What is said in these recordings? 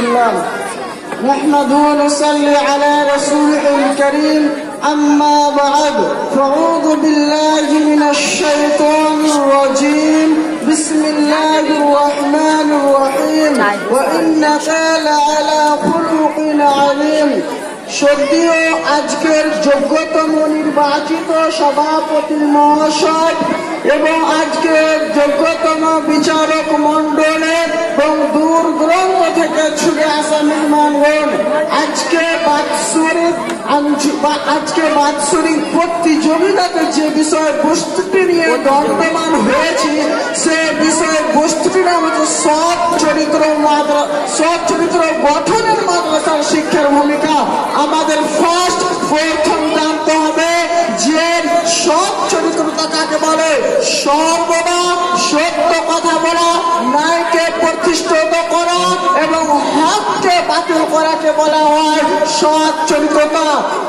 الله نحمده ونصلي على رسوله الكريم أما بعد فأعوذ بالله من الشيطان الرجيم بسم الله الرحمن الرحيم وإنك لعلى خلق عظيم সদ্যীয় আজকের যোগ্যতম নির্বাচিত সভাপতি মহাশয় এবং আজকের যোগ্যতম বিচারক মণ্ডলের এবং দূর দূরান্ত থেকে ছুটে আসা মেহমানগণ, আজকে বাৎসরিক প্রতিযোগিতাতে যে বিষয় বস্তুটি নিয়ে দণ্ডমান হয়েছে সে বিষয় বস্তুটির নাম হচ্ছে সৎ চরিত্র গঠনের মাদ্রাসার শিক্ষার ভূমিকা। আমাদের প্রথম জানতে হবে যে সৎ চরিত্রতা কাকে বলে। সর্বদা সত্য কথা বলা, ন্যায়কে প্রতিষ্ঠিত করা এবং হককে বাতিল করাকে বলা হয় সৎ চরিত্রতা।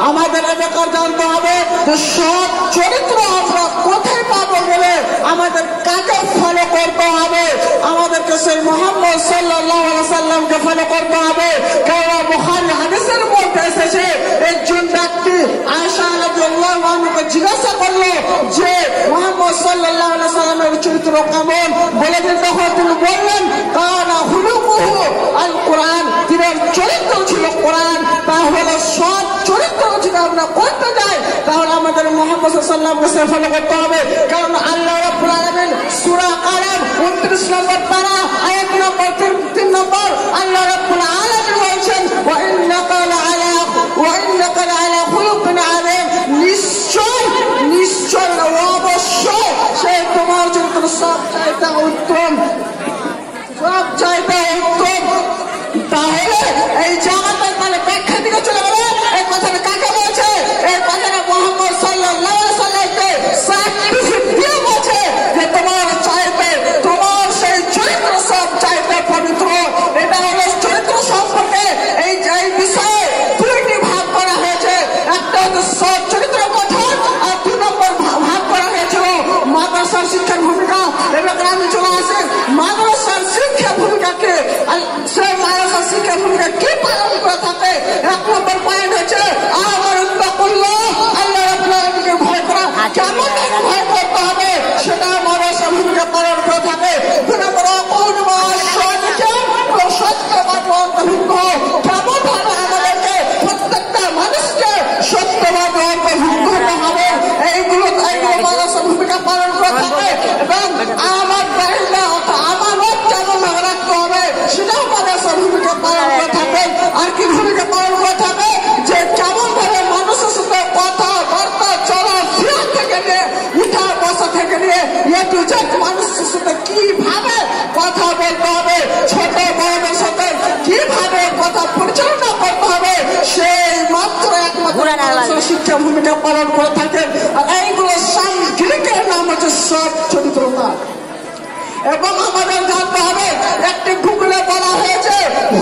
আমাদের এলাকার জানতে হবে যে সৎ চরিত্র আমরা কোথায় পাবো গেলে আমাদের কাকে ফলো করতে হবে। আমাদেরকে সেই মুহাম্মদ সাল্লাল্লাহু আলাইহি সাল্লামকে ফলো করতে হবে। কারণ বুখারী হাদিসের মধ্যে এসেছে একজন ব্যক্তি আয়েশা রাদিয়াল্লাহু আনহাকে জিজ্ঞাসা করলো যে মুহাম্মদ সাল্লাল্লাহু আলাইহি সাল্লামের চরিত্র কেমন, বলে দিন। তখন তিনি বললেন কানা খুলুকুহু আল কোরআন, তিনার চরিত্র ছিল কোরআন। তাহলে সৎ চরিত্র যদি আমরা করতে যাই তাহলে আমাদের মুহাম্মদ সাল্লাল্লাহু আলাইহি ওয়াসাল্লামকে ফলো করতে হবে। কারণ আল্লাহ রাব্বুল আলামিন সূরা কালাম 29 নম্বর পারা আয়াত নম্বর 3 নম্বর আল্লাহ রাব্বুল আলামিন বলেছেন ওয়া ইন্নাকা লাআলা খুলুকিন আযীম, নিশ্চয় অবশ্যই সে তোমার চরিত্র সব চাইতে উত্তম। তাহলে এই জামাতের তাহলে ব্যাখ্যা দিকে চলে গেলে এই কথাটা কাকে বলছে? এই কথাটা মুহাম্মদ সাল্লাল্লাহু আলাইহি সাল্লামকে সার্টিফিকেট দিয়ে বলছে যে তোমার সেই চরিত্র সব চাইতে পবিত্র। এটা হলো চরিত্র সম্পর্কে এই বিষয়ে দুইটি ভাগ করা হয়েছে। একটা হচ্ছে সৎ চরিত্র গঠন আর 2 নম্বর ভাগ করা হয়েছিল মাদ্রাসার শিক্ষার ভূমিকা। এবার আমি চলে আসি মাদ্রাসার শিক্ষা ভূমিকাকে। সেই মাদ্রাসার শিক্ষা ভূমিকা কি পালন করে থাকে? 1 নম্বর পয়েন্ট হচ্ছে আল্লাহ রাব্বুল আলামিনকে ভয় করা। কেমন ভয় করতে হবে সেটা মাদ্রাসা ভূমিকা পালন করে থাকে। 2 নম্বর সত্যবাদ অন্তর্ভুক্ত। কেমন ভাবে আমাদেরকে প্রত্যেকটা মানুষকে সত্যবাদ অন্তর্ভুক্ত হতে হবে, এইগুলো মাদ্রাসা ভূমিকা পালন করে থাকে। এবং আমার আমানত কেমন রাখতে হবে সেটাও মাদ্রাসা ভূমিকা পালন করে থাকে। আর কি ভূমিকা পালন করে থাকে? যে কেমন ভাবে মানুষের সাথে কথাবার্তা চলাফেরা থেকে নিয়ে উঠা বসা থেকে নিয়ে মানুষের সাথে কিভাবে কথা বলতে হবে, ছোট বড়দের সাথে কিভাবে কথা পরিচালনা করতে হবে, সেই মাত্র একমাত্র শিক্ষা ভূমিকা পালন করে থাকেন। আর এইগুলো সাংঘিকের নাম হচ্ছে সৎ চরিত্রতা। এবং আমাদের জানতে হবে একটি গুগলে বলা হয়েছে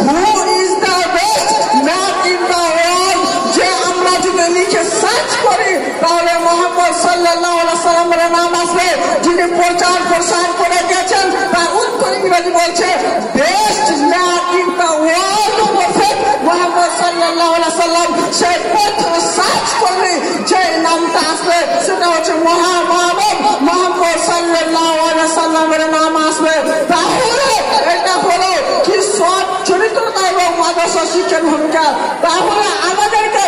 who is the best man in the world. যে আমরা যদি লিখে সার্চ করি তাহলে মুহাম্মদ সাল্লাল্লাহু আলাইহি সাল্লামের নাম আসবে। যিনি প্রচার প্রসার করে গেছেন তার উত্তর ইংরেজি বলছে best man in the world prophet Muhammad সাল্লাল্লাহু আলাইহি সাল্লাম। সেই প্রথম সার্চ করলে যে নামটা আসবে সেটা হচ্ছে মুহাম্মদ সাল্লাল্লাহু আলাইহি সাল্লামের নাম আসবে। তাহলে এটা হলো কি সৎ চরিত্রতা এবং মাদ্রাসা শিক্ষার ভূমিকা। তাহলে আমাদেরকে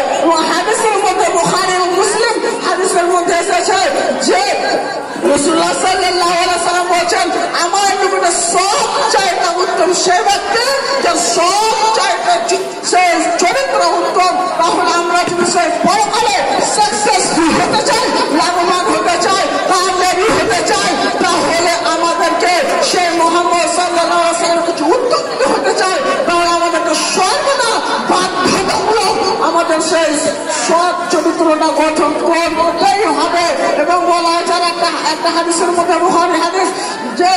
হাদিসের মধ্যে বুখারী ও মুসলিম হাদিসের মধ্যে এসেছে যে রাসূলুল্লাহ সাল্লাল্লাহু আলাইহি সাল্লাম বলেছেন আমার নিকটে সব চাইতে উত্তম সে ব্যক্তি যার সব চাইতে সে চরিত্র উত্তম। তাহলে আমরা যদি সেই পরকালে সাকসেসফুল হতে চাই, লাভবান হতে চাই, কামিয়াবি হতে চাই, তাহলে আমাদেরকে সেই মুহাম্মদ সাল্লাল্লাহু আলাইহি সাল্লামের কিছু উত্তম হতে চাই, তাহলে আমাদেরকে সর্বদা বাধ্যতামূলক আমাদের সেই সৎ চরিত্রটা গঠন করতেই হবে। এবং বলা হয়েছে একটা হাদিসের মধ্যে বুখারী হাদিস যে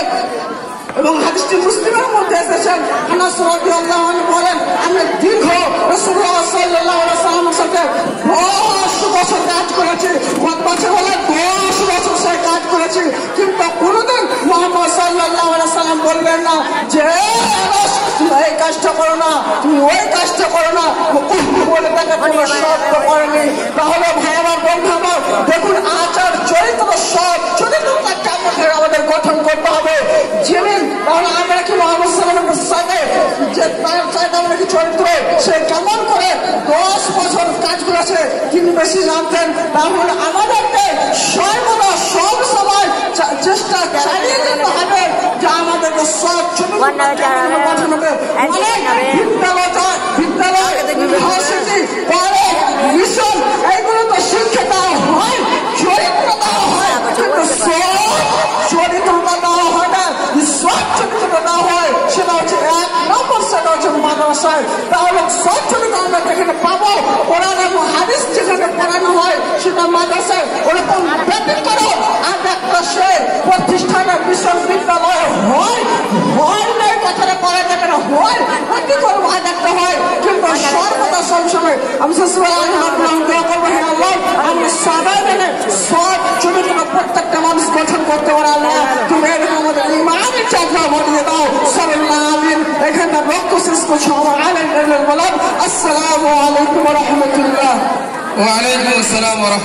এবং হাদিসটি মুসলিমের মধ্যে এসেছেন আনাস রাদিয়াল্লাহু আনহু বলেন আমি দীর্ঘ রাসূলুল্লাহ সাল্লাল্লাহু আলাইহি ওয়াসাল্লামের সাথে 10 বছর কাজ করেছি, গত বছর বলে 10 বছর সে কাজ করেছি, কিন্তু কোনোদিন মোহাম্মদ সাল্লাল্লাহু আলাইহি সাল্লাম বলবেন না যে তুমি এই কাজটা করো না, তুমি ওই কাজটা করো না, বলে তাকে কোনো শব্দ করেনি। তাহলে ভাই আমার, বন্ধু আমার, দেখুন আচার চরিত্র সব চরিত্রটা কেমন করে আমাদের গঠন করতে হবে জেনে। তাহলে আমরা কি মোহাম্মদ সাল্লাল্লাহু সাথে যে তার চাইতে আমরা কি চরিত্র সে কেমন করে 10 বছর কাজ করেছে তিনি বেশি জানতেন। তাহলে আমাদেরকে সর্বদা সব সময় চেষ্টা চালিয়ে যেতে হবে যে আমাদেরকে সব চরিত্র গঠন হবে। বিদ্যালয়, ইউনিভার্সিটি, কলেজ, মিশন এইগুলো তো শিক্ষা দেওয়া হয়, চরিত্র দেওয়া হয়, কিন্তু সব চরিত্রটা দেওয়া হয় না। সব চরিত্রটা দেওয়া হয় সেটা হচ্ছে 1 নম্বর, সেটা হচ্ছে মাদ্রাসায়। তাহলে সব চরিত্র আমরা যেখানে পাবো, কোরআন এবং হাদিস যেখানে পড়ানো হয় সেটা মাদ্রাসায়। ওরকম ব্যতিক্রম আর একটা সে প্রতিষ্ঠানের বিশ্ববিদ্যালয় হয় না, কথাটা করা যাবে না, হয় ব্যতিক্রম আর একটা হয়, কিন্তু সর্বদা সবসময় আমি দোয়া করবো, হে আল্লাহ আমরা সবাই মিলে সব চরিত্র প্রত্যেকটা মানুষ গঠন করতে পারে। আল্লাহ তুমি এরকম আমাদের ইমানের চাকরা বানিয়ে দাও, সাল্লাল্লাহু আমিন। এখানটা রক্ত শেষ করছো আমার আলেম বলেন। আসসালামু আলাইকুম ওয়া রাহমাতুল্লাহ। ওয়া আলাইকুম আসসালাম ওয়া রাহমাতুল্লাহ।